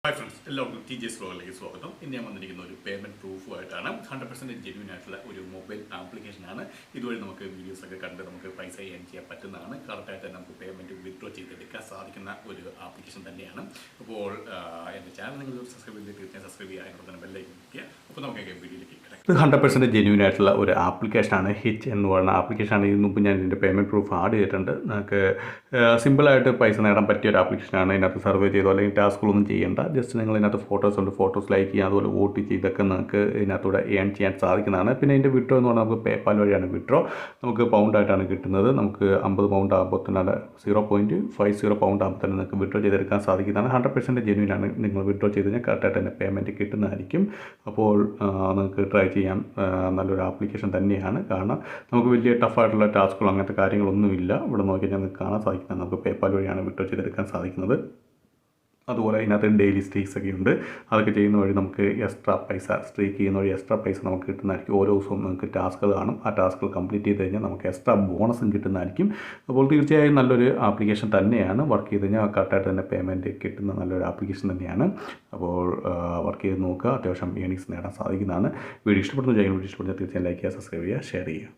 Hi friends, എല്ലാവർക്കും TJ's വ്ലോഗിലേക്ക് സ്വാഗതം. ഇന്ന് ഞാൻ വന്നിരിക്കുന്ന ഒരു പേയ്മെൻറ്റ് പ്രൂഫുമായിട്ടാണ്. 100% ജെന്യൂൻ ആയിട്ടുള്ള ഒരു മൊബൈൽ ആപ്ലിക്കേഷനാണ്. ഇതുവഴി നമുക്ക് വീഡിയോസൊക്കെ കണ്ട് നമുക്ക് പൈസ ഏൺ ചെയ്യാൻ പറ്റുന്നതാണ്. കറക്റ്റായിട്ട് തന്നെ നമുക്ക് പേയ്മെൻറ്റ് വിത്ഡ്രോ ചെയ്തെടുക്കാൻ സാധിക്കുന്ന ഒരു ആപ്ലിക്കേഷൻ തന്നെയാണ്. അപ്പോൾ എൻ്റെ ചാനൽ നിങ്ങൾ സബ്സ്ക്രൈബ് ചെയ്ത് തീർച്ചയായും സബ്സ്ക്രൈബ് ചെയ്യുക, അതിനോട് തന്നെ ബെല്ലൈക്കൻ ക്ലിക്ക് ചെയ്യുക. അപ്പോൾ നമുക്ക് വീഡിയോയിലേക്ക് കിടക്കാം. ഇത് 100% ജെന്യൂൻ ആയിട്ടുള്ള ഒരു ആപ്ലിക്കേഷനാണ്. ഹിച്ച് എന്ന് പറയുന്ന ആപ്ലിക്കേഷനാണ്. ഇതിന് മുമ്പ് ഞാൻ ഇതിൻ്റെ പേയ്മെൻറ്റ് പ്രൂഫ് ആഡ് ചെയ്തിട്ടുണ്ട്. നമുക്ക് സിമ്പിളായിട്ട് പൈസ നേടാൻ പറ്റിയ ഒരു ആപ്ലിക്കേഷനാണ്. ഇതിനകത്ത് സർവേ ചെയ്തോ അല്ലെങ്കിൽ ടാസ്കുകളൊന്നും ചെയ്യേണ്ട. ജസ്റ്റ് നിങ്ങൾ ഇതിനകത്ത് ഫോട്ടോസ് ഉണ്ട്, ഫോട്ടോസ് ലൈക്ക് ചെയ്യുക, അതുപോലെ വോട്ട് ചെയ്തൊക്കെ നിങ്ങൾക്ക് ഇതിനകത്തൂടെ ഏൺ ചെയ്യാൻ സാധിക്കുന്നതാണ്. പിന്നെ ഇതിൻ്റെ വിഡ്രോ എന്ന് പറഞ്ഞാൽ നമുക്ക് പേപ്പാൽ വഴിയാണ് വിഡ്രോ. നമുക്ക് പൗണ്ടായിട്ടാണ് കിട്ടുന്നത്. നമുക്ക് 50 പൗണ്ട് ആകുമ്പോൾ തന്നെ 0.50 പൗണ്ട് ആകുമ്പോൾ തന്നെ നിങ്ങൾക്ക് വിഡ്രോ ചെയ്തെടുക്കാൻ സാധിക്കുന്നതാണ്. 100% ജെന്യൂൻ ആണ്. നിങ്ങൾ വിഡ്രോ ചെയ്ത് കഴിഞ്ഞാൽ കറക്റ്റായിട്ട് തന്നെ പേയ്മെൻറ്റ് കിട്ടുന്നതായിരിക്കും. അപ്പോൾ നിങ്ങൾക്ക് ട്രൈ ചെയ്യാം. നല്ലൊരു ആപ്ലിക്കേഷൻ തന്നെയാണ്. കാരണം നമുക്ക് വലിയ ടഫായിട്ടുള്ള ടാസ്കുകളോ അങ്ങനത്തെ കാര്യങ്ങളൊന്നുമില്ല. ഇവിടെ നോക്കി കഴിഞ്ഞാൽ നിങ്ങൾക്ക് കാണാൻ സാധിക്കുന്നത് നമുക്ക് പേപ്പാൽ വഴിയാണ് വിഡ്രോ ചെയ്തെടുക്കാൻ സാധിക്കുന്നത്. അതുപോലെ ഇതിനകത്ത് ഡെയിലി സ്റ്റേക്സ് ഒക്കെ ഉണ്ട്. അതൊക്കെ ചെയ്യുന്ന വഴി നമുക്ക് എക്സ്ട്രാ പൈസ സ്റ്റേക്ക് ചെയ്യുന്ന വഴി എക്സ്ട്രാ പൈസ നമുക്ക് കിട്ടുന്നതായിരിക്കും. ഓരോ ദിവസവും നമുക്ക് ടാസ്കുകൾ കാണും. ആ ടാസ്കുകൾ കംപ്ലീറ്റ് ചെയ്ത് കഴിഞ്ഞാൽ നമുക്ക് എക്സ്ട്രാ ബോണസും കിട്ടുന്നതായിരിക്കും. അപ്പോൾ തീർച്ചയായും നല്ലൊരു ആപ്ലിക്കേഷൻ തന്നെയാണ്. വർക്ക് ചെയ്ത് കഴിഞ്ഞാൽ കറക്റ്റായിട്ട് തന്നെ പേയ്മെൻറ്റ് കിട്ടുന്ന നല്ലൊരു ആപ്ലിക്കേഷൻ തന്നെയാണ്. അപ്പോൾ വർക്ക് ചെയ്ത് നോക്കുക. അത്യാവശ്യം ഏണിങ്സ് നേടാൻ സാധിക്കുന്നതാണ്. വീഡിയോ ഇഷ്ടപ്പെടുന്ന വീഡിയോ ഇഷ്ടപ്പെടുന്ന തീർച്ചയായും ലൈക്ക് ചെയ്യുക, സബ്സ്ക്രൈബ് ചെയ്യുക, ഷെയർ ചെയ്യുക.